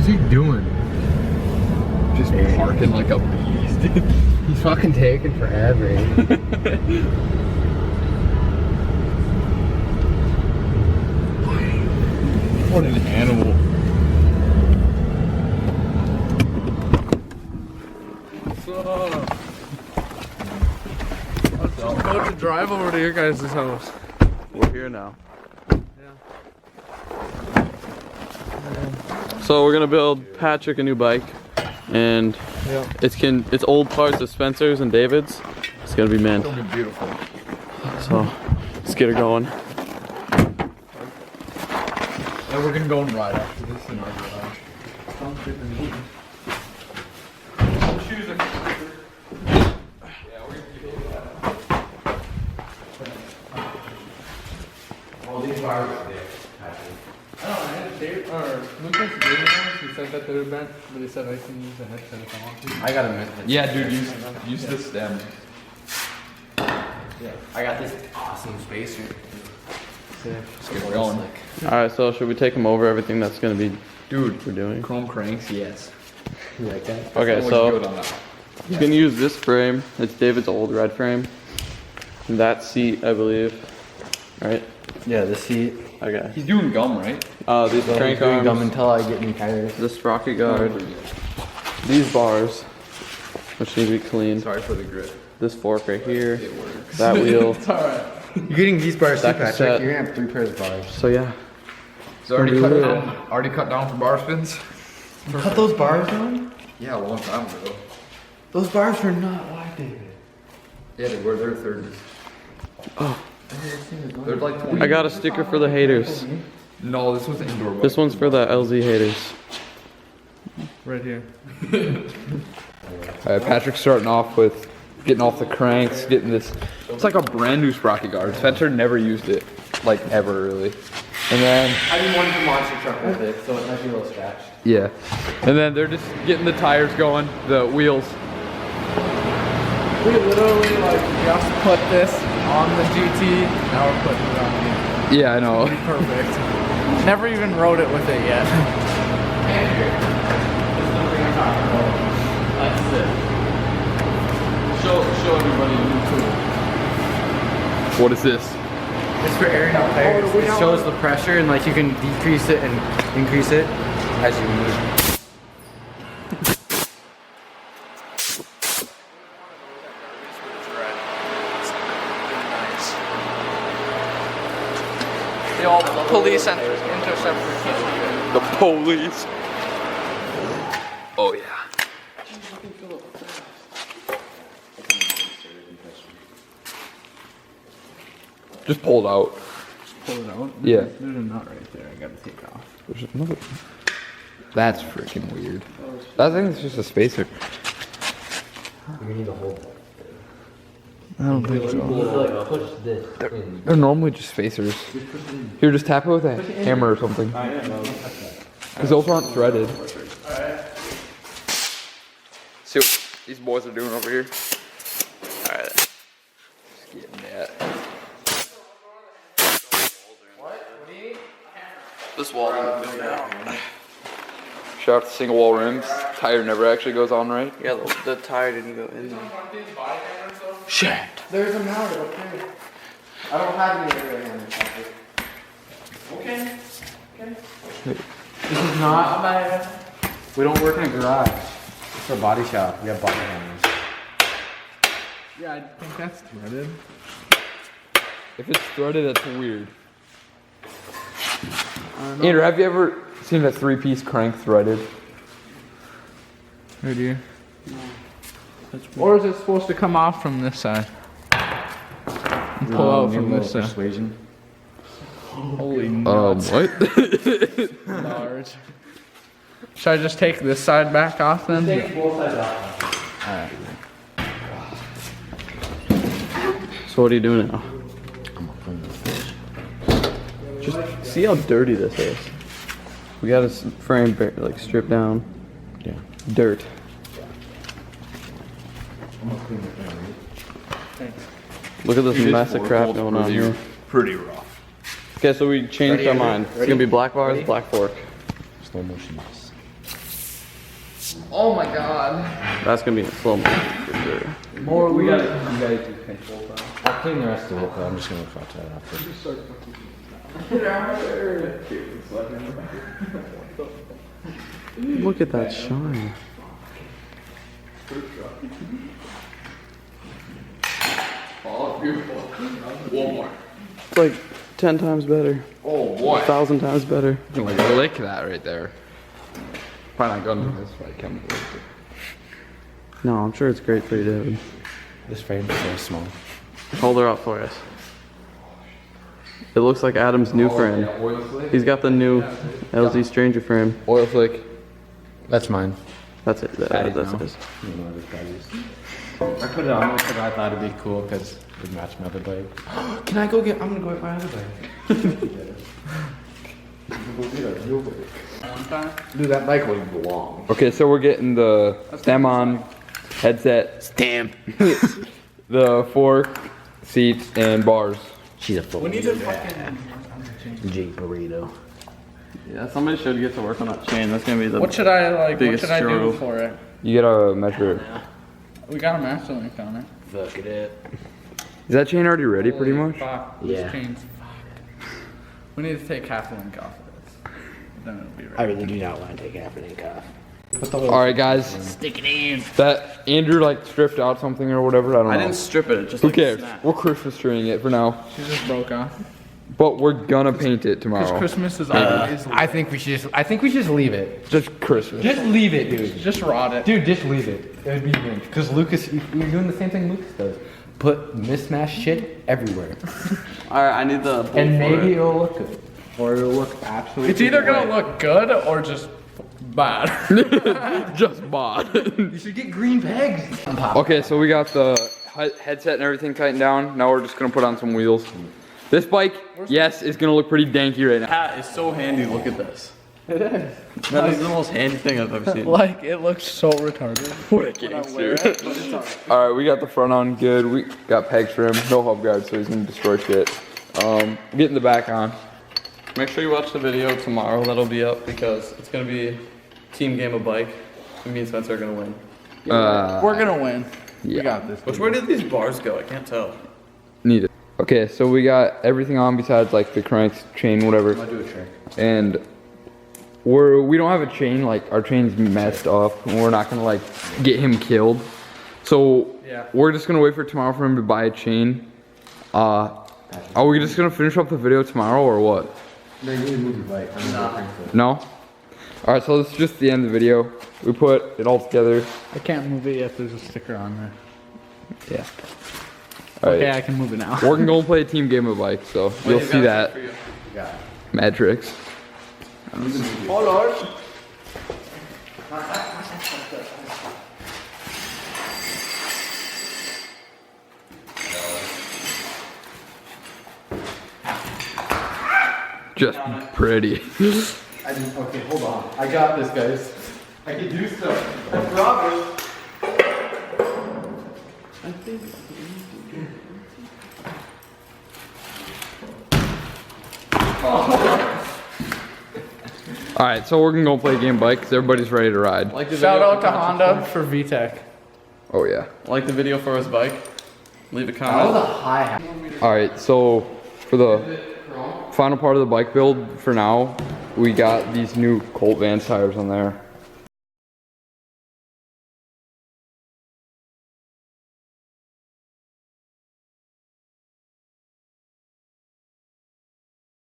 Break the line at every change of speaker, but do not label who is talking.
he doing?
Just parking like a beast.
He's fucking taking forever.
What an animal.
What's up? I'm about to drive over to your guys' house.
We're here now. So we're gonna build Patrick a new bike, and it's old parts of Spencer's and David's. It's gonna be mint.
It's gonna be beautiful.
So let's get her going.
And we're gonna go and ride after this in our garage.
All these bars are there, actually. I don't know, Dave, or Lucas gave me those. He said that they were bent, but he said I can use the headset if I want to.
I got a mint.
Yeah, dude, use the stem.
Yeah. I got this awesome spacer.
Let's get going.
Alright, so should we take him over everything that's gonna be
Dude,
we're doing?
chrome cranks, yes.
You like that?
Okay,
Good
so
on that.
he's gonna use this frame. It's David's old red frame. And that seat, I believe. Right?
Yeah, the seat.
Okay.
He's doing gum, right?
These crank
Doing gum
arms,
until I get new tires.
the sprocket guard, these bars, which need to be cleaned.
Sorry for the grit.
This fork right here,
It works.
that wheel.
It's alright.
You're getting these bars too,
That
Patrick.
cassette.
You're gonna have 3 pairs of bars.
So yeah.
It's already cut down. Already cut down for bar spins?
Cut those bars down?
Yeah, a long time ago.
Those bars are not wide, David.
Yeah, they were. They're 30s.
Oh.
They're like 20.
I got a sticker for the haters.
No, this was indoor bike.
This one's for the LZ haters.
Right here.
Patrick's starting off with getting off the cranks, getting this. It's like a brand new sprocket guard. Spencer never used it, like ever really. And then,
I didn't want the monster truck with it, so it might be a little scratched.
yeah. And then they're just getting the tires going, the wheels.
We literally like just put this on the GT. Now we're putting it on here.
Yeah, I know.
Perfect. Never even rode it with it yet.
That's it. Show everybody a new tool.
What is this?
It's for airing out tires. It shows the pressure and like you can decrease it and increase it as you move.
The old police interceptor.
The police. Oh yeah. Just pull it out.
Pull it out?
Yeah.
There's a nut right there I gotta take off.
There's another. That's freaking weird. I think it's just a spacer.
You need to hold it.
I don't think
You need to like push this in.
They're normally just spacers. Here, just tap it with a hammer or something. Because those aren't threaded. See what these boys are doing over here? Alright. Just getting that. This wall. Shout out to single wall rims. Tire never actually goes on right.
Yeah, the tire didn't go in there.
Shit.
There's a mallet up there. I don't have any other hammers. Okay. This is not bad. We don't work in a garage. It's a body shop. We have body hammers.
Yeah, I think that's threaded.
If it's threaded, that's weird. Andrew, have you ever seen a 3-piece crank threaded?
Right here. Or is it supposed to come off from this side? And pull out from this side.
Persuasion.
Holy nuts.
What?
Large. Should I just take this side back off then?
Take both sides off.
Alright.
So what are you doing now? Just see how dirty this is. We got his frame like stripped down.
Yeah.
Dirt. Look at this mess of crap going on here.
Pretty rough.
Okay, so we changed our mind. It's gonna be black bars,
Ready?
black fork.
Slow motion.
Oh my god.
That's gonna be in slow motion for sure.
More, you gotta use control time.
I'll clean the rest of it, but I'm just gonna watch that after.
Look at that shine.
Oh, beautiful. One more.
It's like 10 times better.
Oh boy.
1,000 times better.
You can like lick that right there. Probably not gonna do this right chemicals.
No, I'm sure it's great for you, David.
This frame is very small.
Hold her up for us. It looks like Adam's new frame.
Yeah, oil slick.
He's got the new LZ Stranger frame.
Oil slick.
That's mine.
That's it.
Patty's
That's
now.
his.
You know, this guy is. I put it on because I thought it'd be cool because it would match my other bike. Can I go get? I'm gonna go get my other bike. Dude, that bike would belong.
Okay, so we're getting the stem on, headset,
Stamp.
the fork, seats, and bars.
She's a full. We need to fucking Jeep burrito.
Yeah, somebody should get to work on that chain. That's gonna be the.
What should I like? What
biggest
should I do
struggle.
for it?
You gotta measure it.
We got a master link on it.
Fuck it.
Is that chain already ready, pretty
Holy
much?
Fuck.
Yeah.
This chain's fucked. We need to take half the link off of this. Then it'll be
I
ready.
really do not want to take everything off.
All right, guys.
Stick it in.
That Andrew like stripped out something or whatever. I don't know.
I didn't strip it. It just
Who
like
cares?
snapped.
We're Christmas treeing it for now,
She just broke off.
but we're gonna paint it
Because
tomorrow.
Christmas is always.
I think we should just leave it.
Just Christmas.
Just leave it, dude.
Just rot it.
Dude, just leave it. It would be good. Because Lucas, you're doing the same thing Lucas does. Put mismatched shit everywhere.
Alright, I need the. bolt
And
for
maybe
it.
it'll look good. Or it'll look absolutely
It's either gonna
great.
look good or just bad.
Just bought.
You should get green pegs.
Okay, so we got the headset and everything tightened down. Now we're just gonna put on some wheels. This bike, yes, is gonna look pretty danky right now.
Hat is so handy. Look at this. It is. That is the most handy thing I've ever seen.
Like, it looks so retarded.
What a gangster. Alright, we got the front on good. We got pegs for him. No hub guard, so he's gonna destroy shit. Getting the back on.
Make sure you watch the video tomorrow. That'll be up because it's gonna be a team game of bike. And me and Spencer are gonna win.
We're gonna win.
Yeah.
We got this.
Which way did these bars go? I can't tell.
Need it. Okay, so we got everything on besides like the cranks, chain, whatever.
I'll do a trick.
And we don't have a chain, like our chain's messed up and we're not gonna like get him killed. So
Yeah.
we're just gonna wait for tomorrow for him to buy a chain. Are we just gonna finish up the video tomorrow or what?
No, you need to move your bike. I'm not.
No? Alright, so this is just the end of the video. We put it all together.
I can't move it yet. There's a sticker on there.
Yeah. Alright.
Okay, I can move it now.
We're gonna go and play a team game of bike, so you'll see that. Mad tricks. Just pretty.
Okay, hold on. I got this, guys. I can do stuff. I promise.
Alright, so we're gonna go play a game of bike because everybody's ready to ride.
Like the
Shout
video,
out to Honda for VTEC.
Oh yeah.
like the video for his bike. Leave a
That was
comment.
a high hat.
Alright, so for the final part of the bike build for now, we got these new Colt Vans tires on there.